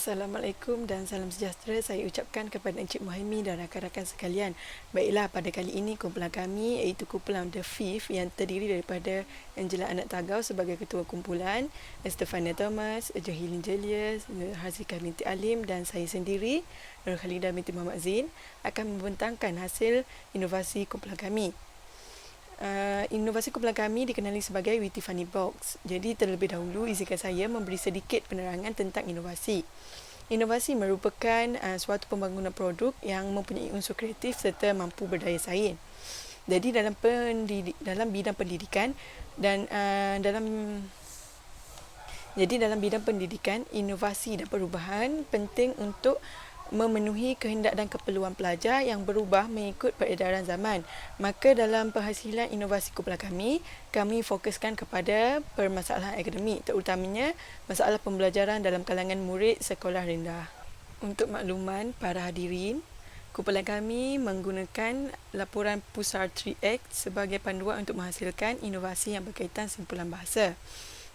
Assalamualaikum dan salam sejahtera saya ucapkan kepada Encik Muhaimi dan rakan-rakan sekalian. Baiklah, pada kali ini kumpulan kami iaitu kumpulan The Fifth yang terdiri daripada Angela Anak Tagau sebagai ketua kumpulan, Estefania Thomas, Johilin Julius, Hazika binti Alim dan saya sendiri, Nur Khalidah binti Muhammad Zain akan membentangkan hasil inovasi kumpulan kami. Inovasi kumpulan kami dikenali sebagai Witty Funny Box. Jadi terlebih dahulu izinkan saya memberi sedikit penerangan tentang inovasi. Inovasi merupakan suatu pembangunan produk yang mempunyai unsur kreatif serta mampu berdaya saing. Jadi dalam bidang pendidikan dan dalam bidang pendidikan, inovasi dan perubahan penting untuk memenuhi kehendak dan keperluan pelajar yang berubah mengikut peredaran zaman. Maka dalam penghasilan inovasi kumpulan kami fokuskan kepada permasalahan akademik, terutamanya masalah pembelajaran dalam kalangan murid sekolah rendah. Untuk makluman para hadirin, kumpulan kami menggunakan laporan Pusar 3X sebagai panduan untuk menghasilkan inovasi yang berkaitan simpulan bahasa.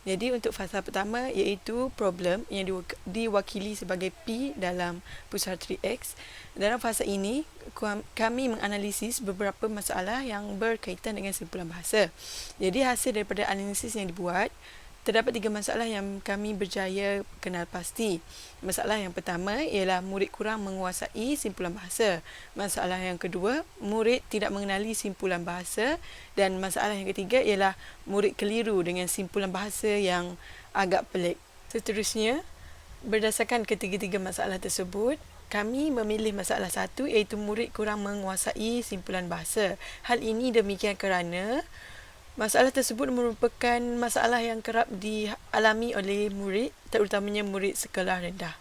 Jadi untuk fasa pertama iaitu problem yang diwakili sebagai P dalam Pusar 3X. Dalam fasa ini, kami menganalisis beberapa masalah yang berkaitan dengan simpulan bahasa. Jadi hasil daripada analisis yang dibuat, terdapat 3 masalah yang kami berjaya kenal pasti. Masalah yang pertama ialah murid kurang menguasai simpulan bahasa. Masalah yang kedua, murid tidak mengenali simpulan bahasa. Dan masalah yang ketiga ialah murid keliru dengan simpulan bahasa yang agak pelik. Seterusnya, berdasarkan ketiga-tiga masalah tersebut, kami memilih masalah satu iaitu murid kurang menguasai simpulan bahasa. Hal ini demikian kerana masalah tersebut merupakan masalah yang kerap dialami oleh murid, terutamanya murid sekolah rendah.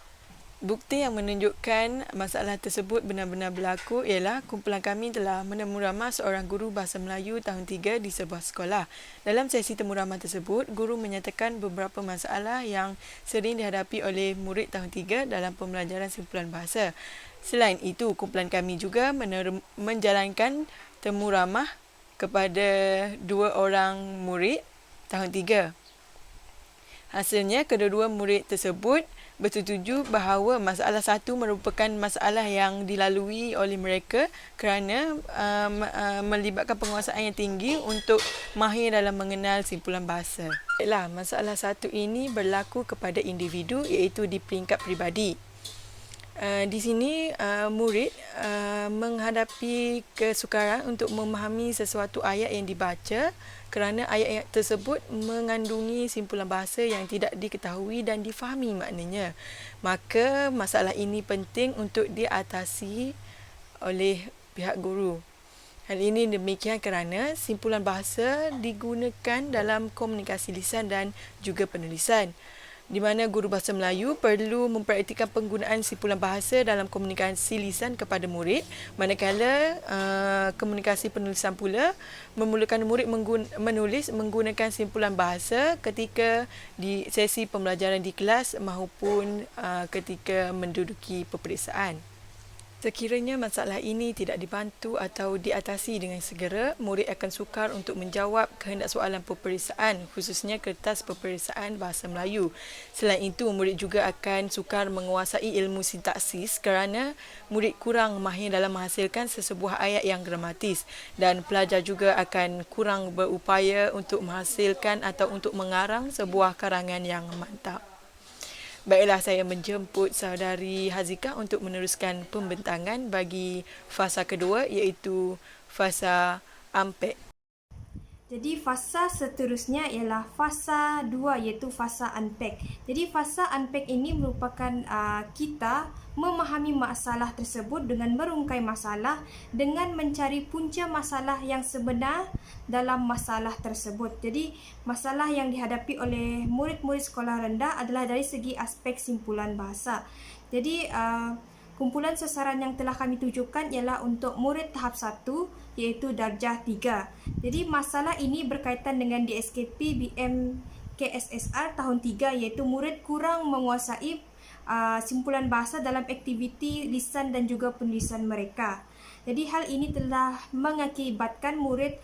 Bukti yang menunjukkan masalah tersebut benar-benar berlaku ialah kumpulan kami telah menemu ramah seorang guru bahasa Melayu tahun 3 di sebuah sekolah. Dalam sesi temu ramah tersebut, guru menyatakan beberapa masalah yang sering dihadapi oleh murid tahun 3 dalam pembelajaran simpulan bahasa. Selain itu, kumpulan kami juga menjalankan temu ramah kepada 2 orang murid tahun 3. Hasilnya, kedua-dua murid tersebut bersetuju bahawa masalah satu merupakan masalah yang dilalui oleh mereka kerana melibatkan penguasaan yang tinggi untuk mahir dalam mengenal simpulan bahasa. Baiklah, masalah satu ini berlaku kepada individu iaitu di peringkat peribadi. Di sini murid menghadapi kesukaran untuk memahami sesuatu ayat yang dibaca kerana ayat tersebut mengandungi simpulan bahasa yang tidak diketahui dan difahami maknanya. Maka masalah ini penting untuk diatasi oleh pihak guru. Hal ini demikian kerana simpulan bahasa digunakan dalam komunikasi lisan dan juga penulisan, di mana guru bahasa Melayu perlu memperhatikan penggunaan simpulan bahasa dalam komunikasi lisan kepada murid, manakala komunikasi penulisan pula memulakan murid menulis menggunakan simpulan bahasa ketika di sesi pembelajaran di kelas maupun ketika menduduki peperiksaan. Sekiranya masalah ini tidak dibantu atau diatasi dengan segera, murid akan sukar untuk menjawab kehendak soalan peperiksaan, khususnya kertas peperiksaan bahasa Melayu. Selain itu, murid juga akan sukar menguasai ilmu sintaksis kerana murid kurang mahir dalam menghasilkan sesebuah ayat yang gramatis, dan pelajar juga akan kurang berupaya untuk menghasilkan atau untuk mengarang sebuah karangan yang mantap. Baiklah, saya menjemput saudari Hazika untuk meneruskan pembentangan bagi fasa kedua iaitu fasa Ampek. Jadi fasa seterusnya ialah fasa 2 iaitu fasa unpack. Jadi fasa unpack ini merupakan kita memahami masalah tersebut dengan merungkai masalah dengan mencari punca masalah yang sebenar dalam masalah tersebut. Jadi masalah yang dihadapi oleh murid-murid sekolah rendah adalah dari segi aspek simpulan bahasa. Jadi kumpulan sasaran yang telah kami tujukan ialah untuk murid tahap 1 iaitu darjah 3. Jadi masalah ini berkaitan dengan DSKP BM KSSR tahun 3 iaitu murid kurang menguasai simpulan bahasa dalam aktiviti lisan dan juga penulisan mereka. Jadi hal ini telah mengakibatkan murid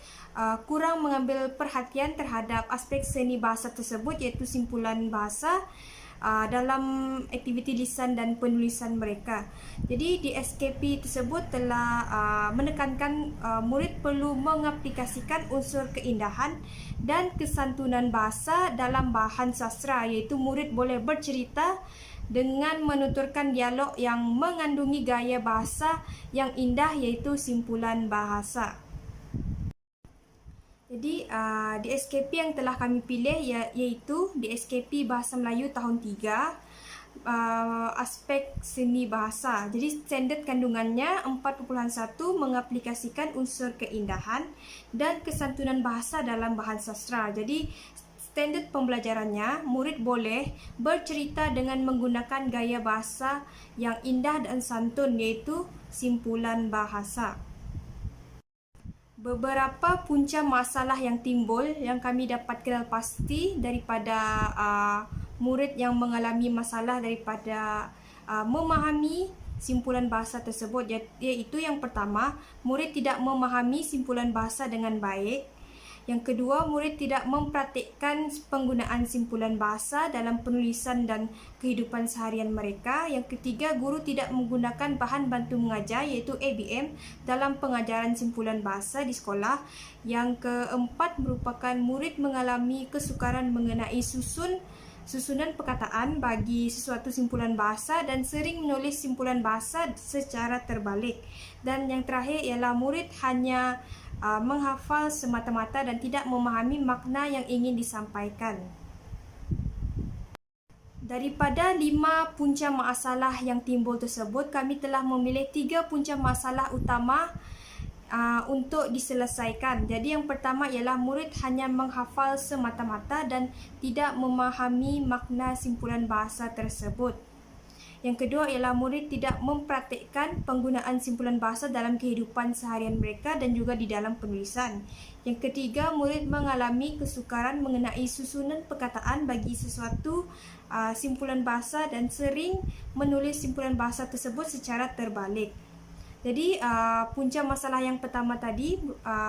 kurang mengambil perhatian terhadap aspek seni bahasa tersebut iaitu simpulan bahasa dalam aktiviti lisan dan penulisan mereka. Jadi di SKP tersebut telah menekankan murid perlu mengaplikasikan unsur keindahan dan kesantunan bahasa dalam bahan sastra, iaitu murid boleh bercerita dengan menuturkan dialog yang mengandungi gaya bahasa yang indah, iaitu simpulan bahasa. Jadi di SKP yang telah kami pilih iaitu di SKP Bahasa Melayu tahun 3, aspek seni bahasa. Jadi standard kandungannya 4.1 mengaplikasikan unsur keindahan dan kesantunan bahasa dalam bahan sastra. Jadi standard pembelajarannya, murid boleh bercerita dengan menggunakan gaya bahasa yang indah dan santun, iaitu simpulan bahasa. Beberapa punca masalah yang timbul yang kami dapat kenal pasti daripada murid yang mengalami masalah daripada memahami simpulan bahasa tersebut, iaitu yang pertama, murid tidak memahami simpulan bahasa dengan baik. Yang kedua, murid tidak mempraktikkan penggunaan simpulan bahasa dalam penulisan dan kehidupan seharian mereka. Yang ketiga, guru tidak menggunakan bahan bantu mengajar iaitu ABM dalam pengajaran simpulan bahasa di sekolah. Yang keempat, merupakan murid mengalami kesukaran mengenai susunan perkataan bagi sesuatu simpulan bahasa dan sering menulis simpulan bahasa secara terbalik. Dan yang terakhir ialah murid hanya menghafal semata-mata dan tidak memahami makna yang ingin disampaikan. Daripada 5 punca masalah yang timbul tersebut, kami telah memilih 3 punca masalah utama untuk diselesaikan. Jadi yang pertama ialah murid hanya menghafal semata-mata dan tidak memahami makna simpulan bahasa tersebut. Yang kedua ialah murid tidak mempraktikkan penggunaan simpulan bahasa dalam kehidupan seharian mereka dan juga di dalam penulisan. Yang ketiga, murid mengalami kesukaran mengenai susunan perkataan bagi sesuatu simpulan bahasa dan sering menulis simpulan bahasa tersebut secara terbalik. Jadi punca masalah yang pertama tadi,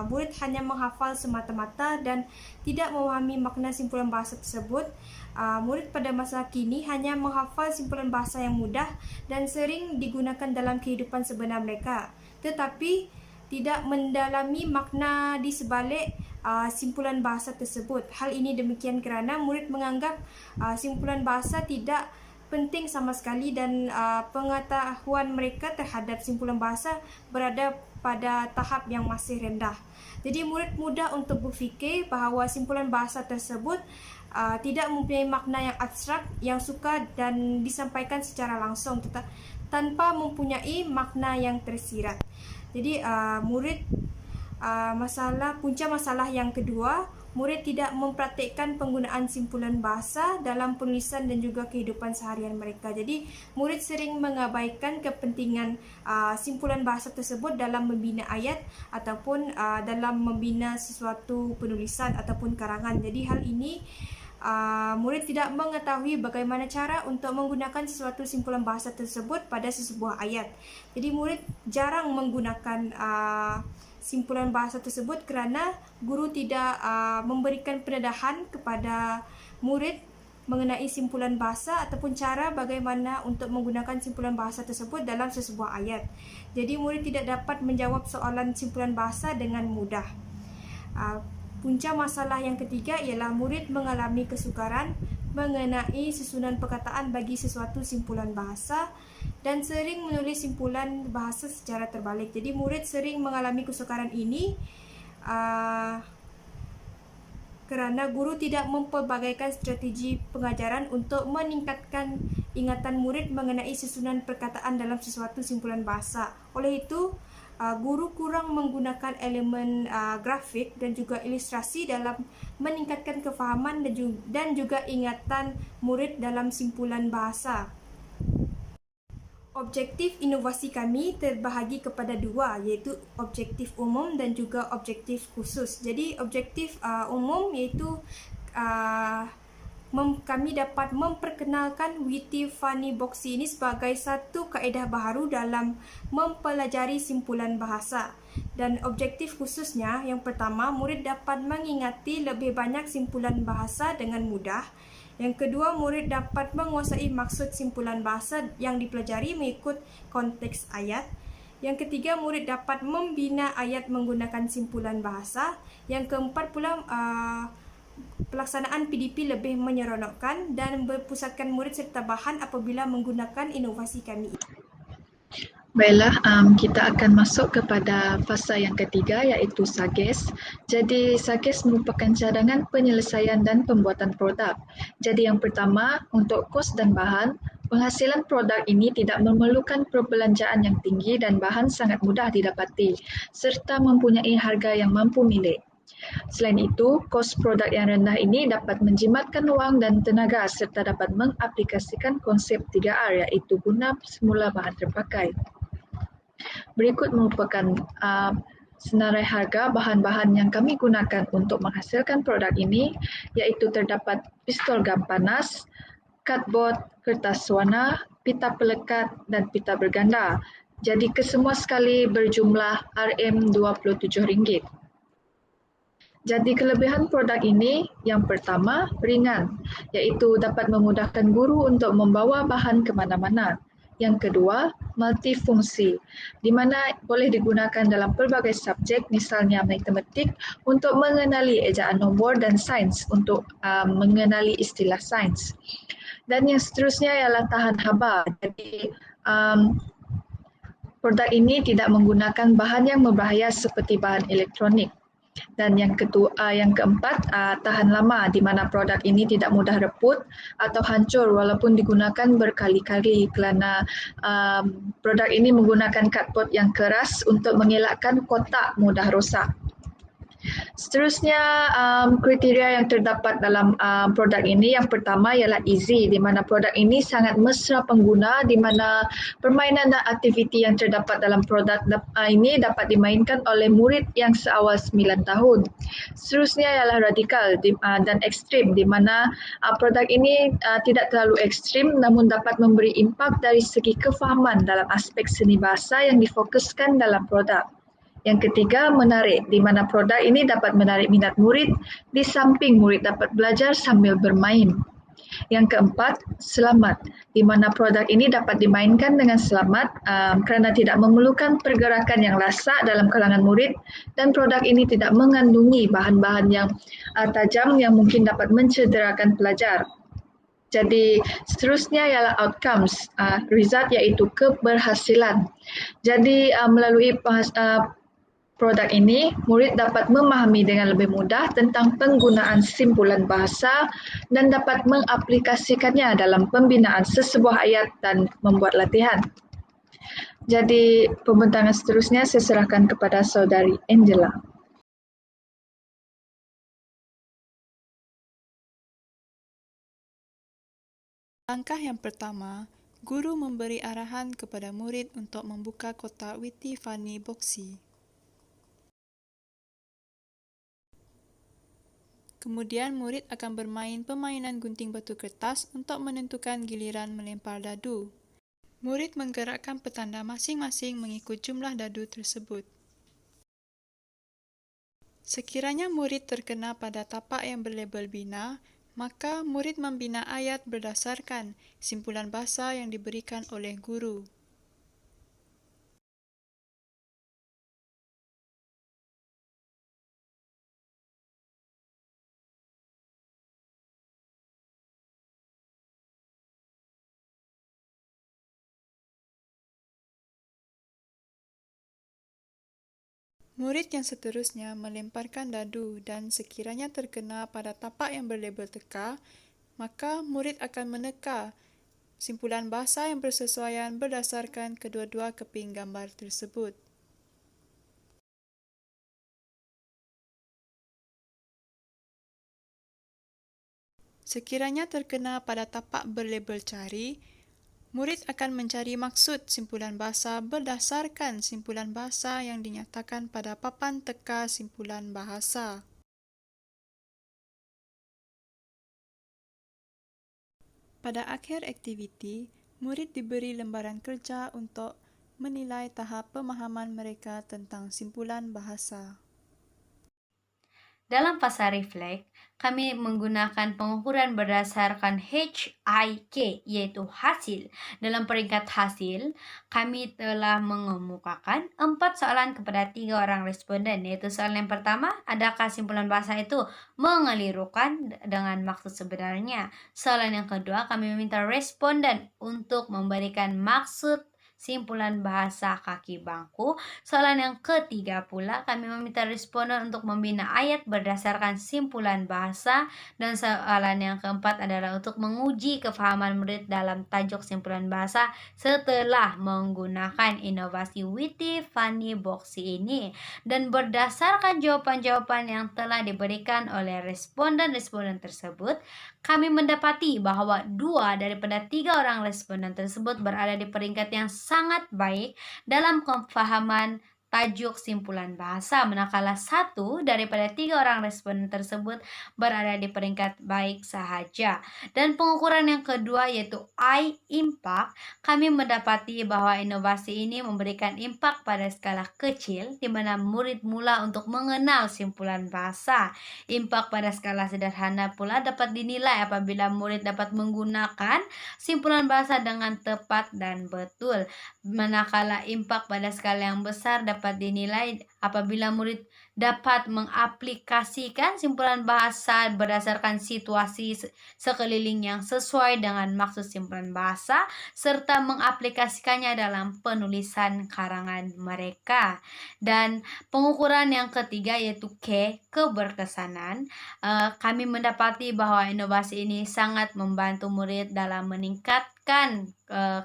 murid hanya menghafal semata-mata dan tidak memahami makna simpulan bahasa tersebut. Murid pada masa kini hanya menghafal simpulan bahasa yang mudah dan sering digunakan dalam kehidupan sebenar mereka, tetapi tidak mendalami makna di sebalik simpulan bahasa tersebut. Hal ini demikian kerana murid menganggap simpulan bahasa tidak penting sama sekali dan pengetahuan mereka terhadap simpulan bahasa berada pada tahap yang masih rendah. Jadi murid mudah untuk berfikir bahawa simpulan bahasa tersebut tidak mempunyai makna yang abstrak yang sukar dan disampaikan secara langsung tanpa mempunyai makna yang tersirat. Jadi punca masalah yang kedua, murid tidak mempraktikkan penggunaan simpulan bahasa dalam penulisan dan juga kehidupan seharian mereka. Jadi, murid sering mengabaikan kepentingan simpulan bahasa tersebut dalam membina ayat ataupun dalam membina sesuatu penulisan ataupun karangan. Jadi, hal ini murid tidak mengetahui bagaimana cara untuk menggunakan sesuatu simpulan bahasa tersebut pada sesebuah ayat. Jadi, murid jarang menggunakan simpulan bahasa tersebut kerana guru tidak memberikan pendedahan kepada murid mengenai simpulan bahasa ataupun cara bagaimana untuk menggunakan simpulan bahasa tersebut dalam sesebuah ayat. Jadi murid tidak dapat menjawab soalan simpulan bahasa dengan mudah. Punca masalah yang ketiga ialah murid mengalami kesukaran mengenai susunan perkataan bagi sesuatu simpulan bahasa dan sering menulis simpulan bahasa secara terbalik. Jadi murid sering mengalami kesukaran ini kerana guru tidak mempelbagaikan strategi pengajaran untuk meningkatkan ingatan murid mengenai susunan perkataan dalam sesuatu simpulan bahasa. Oleh itu, guru kurang menggunakan elemen grafik dan juga ilustrasi dalam meningkatkan kefahaman dan juga ingatan murid dalam simpulan bahasa. Objektif inovasi kami terbahagi kepada dua, iaitu objektif umum dan juga objektif khusus. Jadi objektif umum iaitu kami dapat memperkenalkan Witty Funny Boxy ini sebagai satu kaedah baharu dalam mempelajari simpulan bahasa. Dan objektif khususnya, yang pertama, murid dapat mengingati lebih banyak simpulan bahasa dengan mudah. Yang kedua, murid dapat menguasai maksud simpulan bahasa yang dipelajari mengikut konteks ayat. Yang ketiga, murid dapat membina ayat menggunakan simpulan bahasa. Yang keempat pula, pelaksanaan PDP lebih menyeronokkan dan berpusatkan murid serta bahan apabila menggunakan inovasi kami. Baiklah, kita akan masuk kepada fasa yang ketiga iaitu SAGES. Jadi SAGES merupakan cadangan penyelesaian dan pembuatan produk. Jadi yang pertama, untuk kos dan bahan, penghasilan produk ini tidak memerlukan perbelanjaan yang tinggi dan bahan sangat mudah didapati serta mempunyai harga yang mampu milik. Selain itu, kos produk yang rendah ini dapat menjimatkan wang dan tenaga serta dapat mengaplikasikan konsep 3R iaitu guna semula bahan terpakai. Berikut merupakan senarai harga bahan-bahan yang kami gunakan untuk menghasilkan produk ini iaitu terdapat pistol gam panas, cardboard, kertas warna, pita pelekat dan pita berganda. Jadi kesemua sekali berjumlah RM27. Jadi kelebihan produk ini yang pertama ringan iaitu dapat memudahkan guru untuk membawa bahan ke mana-mana. Yang kedua multifungsi di mana boleh digunakan dalam pelbagai subjek misalnya matematik untuk mengenali ejaan nombor dan sains untuk mengenali istilah sains. Dan yang seterusnya ialah tahan haba. Jadi produk ini tidak menggunakan bahan yang berbahaya seperti bahan elektronik. Dan yang keempat, tahan lama di mana produk ini tidak mudah reput atau hancur walaupun digunakan berkali-kali kerana produk ini menggunakan cardboard yang keras untuk mengelakkan kotak mudah rosak. Seterusnya, kriteria yang terdapat dalam produk ini yang pertama ialah easy di mana produk ini sangat mesra pengguna di mana permainan dan aktiviti yang terdapat dalam produk ini dapat dimainkan oleh murid yang seawal 9 tahun. Seterusnya ialah radikal dan ekstrim di mana produk ini tidak terlalu ekstrim namun dapat memberi impak dari segi kefahaman dalam aspek seni bahasa yang difokuskan dalam produk. Yang ketiga, menarik, di mana produk ini dapat menarik minat murid di samping murid dapat belajar sambil bermain. Yang keempat, selamat, di mana produk ini dapat dimainkan dengan selamat kerana tidak memerlukan pergerakan yang lasak dalam kalangan murid dan produk ini tidak mengandungi bahan-bahan yang tajam yang mungkin dapat mencederakan pelajar. Jadi seterusnya ialah outcomes, result iaitu keberhasilan. Jadi melalui produk ini, murid dapat memahami dengan lebih mudah tentang penggunaan simpulan bahasa dan dapat mengaplikasikannya dalam pembinaan sesebuah ayat dan membuat latihan. Jadi pembentangan seterusnya saya serahkan kepada saudari Angela. Langkah yang pertama, guru memberi arahan kepada murid untuk membuka kotak Witty Funny Boxy. Kemudian murid akan bermain permainan gunting batu kertas untuk menentukan giliran melempar dadu. Murid menggerakkan petanda masing-masing mengikut jumlah dadu tersebut. Sekiranya murid terkena pada tapak yang berlabel bina, maka murid membina ayat berdasarkan simpulan bahasa yang diberikan oleh guru. Murid yang seterusnya melemparkan dadu dan sekiranya terkena pada tapak yang berlabel teka, maka murid akan meneka simpulan bahasa yang bersesuaian berdasarkan kedua-dua keping gambar tersebut. Sekiranya terkena pada tapak berlabel cari, murid akan mencari maksud simpulan bahasa berdasarkan simpulan bahasa yang dinyatakan pada papan teka simpulan bahasa. Pada akhir aktiviti, murid diberi lembaran kerja untuk menilai tahap pemahaman mereka tentang simpulan bahasa. Dalam fasa refleks, kami menggunakan pengukuran berdasarkan HIK, yaitu hasil. Dalam peringkat hasil, kami telah mengemukakan 4 soalan kepada 3 orang responden, yaitu soalan yang pertama, adakah simpulan bahasa itu mengelirukan dengan maksud sebenarnya? Soalan yang kedua, kami meminta responden untuk memberikan maksud simpulan bahasa kaki bangku. Soalan yang ketiga pula, kami meminta responden untuk membina ayat berdasarkan simpulan bahasa. Dan soalan yang keempat adalah untuk menguji kefahaman murid dalam tajuk simpulan bahasa setelah menggunakan inovasi Witty Funny Boxy ini. Dan berdasarkan jawaban-jawaban yang telah diberikan oleh responden-responden tersebut, kami mendapati bahwa 2 daripada 3 orang responden tersebut berada di peringkat yang sangat baik dalam kefahaman tajuk simpulan bahasa, manakala 1 daripada 3 orang responden tersebut berada di peringkat baik sahaja. Dan pengukuran yang kedua yaitu I-Impact, kami mendapati bahwa inovasi ini memberikan impak pada skala kecil di mana murid mula untuk mengenal simpulan bahasa. Impak pada skala sederhana pula dapat dinilai apabila murid dapat menggunakan simpulan bahasa dengan tepat dan betul. Manakala impak pada skala yang besar dapat dinilai apabila murid dapat mengaplikasikan simpulan bahasa berdasarkan situasi sekeliling yang sesuai dengan maksud simpulan bahasa serta mengaplikasikannya dalam penulisan karangan mereka. Dan pengukuran yang ketiga yaitu keberkesanan. Kami mendapati bahwa inovasi ini sangat membantu murid dalam meningkatkan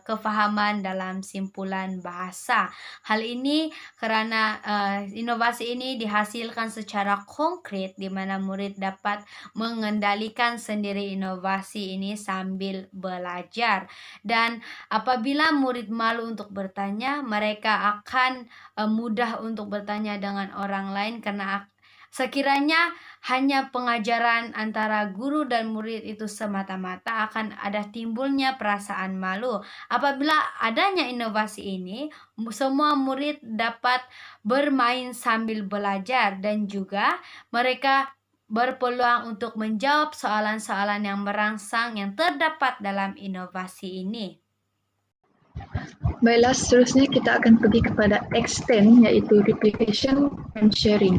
kefahaman dalam simpulan bahasa. Hal ini karena inovasi ini dihasilkan secara konkret di mana murid dapat mengendalikan sendiri inovasi ini sambil belajar. Dan apabila murid malu untuk bertanya, mereka akan mudah untuk bertanya dengan orang lain karena sekiranya hanya pengajaran antara guru dan murid itu semata-mata akan ada timbulnya perasaan malu. Apabila adanya inovasi ini, semua murid dapat bermain sambil belajar dan juga mereka berpeluang untuk menjawab soalan-soalan yang merangsang yang terdapat dalam inovasi ini. Baiklah, seterusnya kita akan pergi kepada extend, iaitu replication and sharing.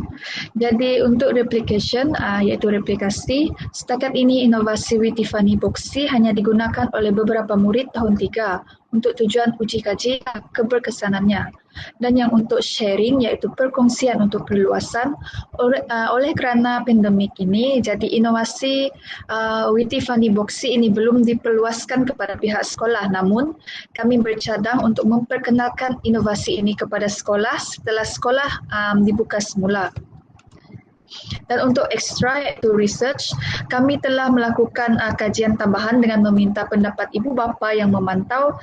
Jadi untuk replication, iaitu replikasi, setakat ini inovasi Witty Funny Boxy hanya digunakan oleh beberapa murid tahun 3 untuk tujuan uji kaji keberkesanannya. Dan yang untuk sharing, iaitu perkongsian untuk perluasan, oleh kerana pandemik ini, jadi inovasi Witty Funny Boxy ini belum diperluaskan kepada pihak sekolah. Namun, kami bercadang untuk memperkenalkan inovasi ini kepada sekolah setelah sekolah dibuka semula. Dan untuk extra iaitu research, kami telah melakukan kajian tambahan dengan meminta pendapat ibu bapa yang memantau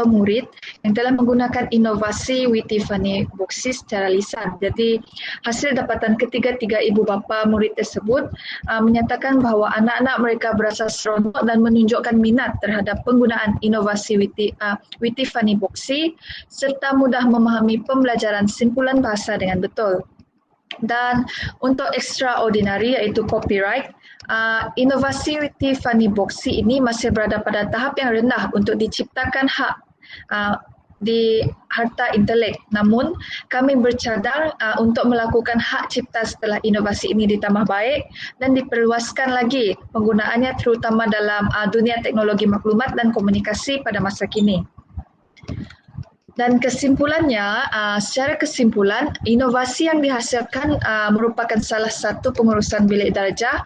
murid yang telah menggunakan inovasi Witty Funny Boxy secara lisan. Jadi hasil dapatan ketiga-tiga ibu bapa murid tersebut menyatakan bahawa anak-anak mereka berasa seronok dan menunjukkan minat terhadap penggunaan inovasi Witty Funny Boxy serta mudah memahami pembelajaran simpulan bahasa dengan betul. Dan untuk extraordinary iaitu copyright, inovasi Witty Funny Boxy ini masih berada pada tahap yang rendah untuk diciptakan hak di harta intelek. Namun kami bercadang untuk melakukan hak cipta setelah inovasi ini ditambah baik dan diperluaskan lagi penggunaannya terutama dalam dunia teknologi maklumat dan komunikasi pada masa kini. Dan kesimpulannya, secara kesimpulan, inovasi yang dihasilkan merupakan salah satu pengurusan bilik darjah,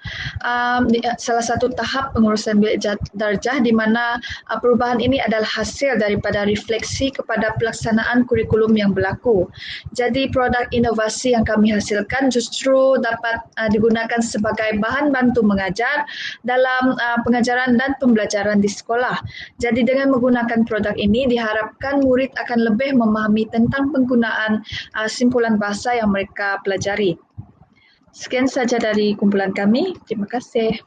salah satu tahap pengurusan bilik darjah di mana perubahan ini adalah hasil daripada refleksi kepada pelaksanaan kurikulum yang berlaku. Jadi produk inovasi yang kami hasilkan justru dapat digunakan sebagai bahan bantu mengajar dalam pengajaran dan pembelajaran di sekolah. Jadi dengan menggunakan produk ini diharapkan murid akan lebih memahami tentang penggunaan simpulan bahasa yang mereka pelajari. Sekian saja dari kumpulan kami. Terima kasih.